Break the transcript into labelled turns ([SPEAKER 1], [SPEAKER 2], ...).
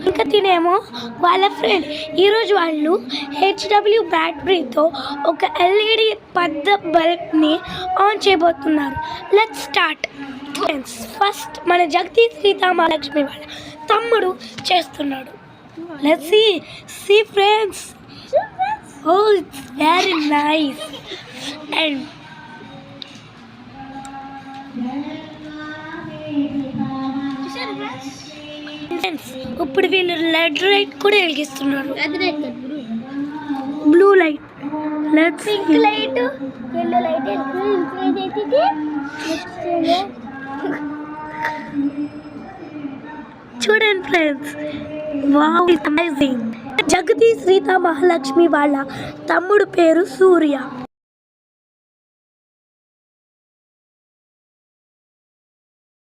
[SPEAKER 1] ఇంకా తినేమో వాళ్ళ ఫ్రెండ్. ఈరోజు వాళ్ళు హెచ్డబ్ల్యూ బ్యాటరీతో ఒక ఎల్ఈడి పెద్ద బల్బ్ని ఆన్ చేయబోతున్నారు. Let's start. ఫ్రెండ్స్, ఫస్ట్ మన జగదీష్ సీతామహాలక్ష్మి వాళ్ళ తమ్ముడు చేస్తున్నాడు. Let's see friends. Oh, it's very nice. And ఇప్పుడు వీళ్ళు రెడ్ లైట్ కూడా వెలిగిస్తున్నారు. Blue light, pink light, yellow light. చూడండి friends, wow, it's amazing. Jagadish Seethamahalakshmi వాళ్ళ తమ్ముడు పేరు సూర్య.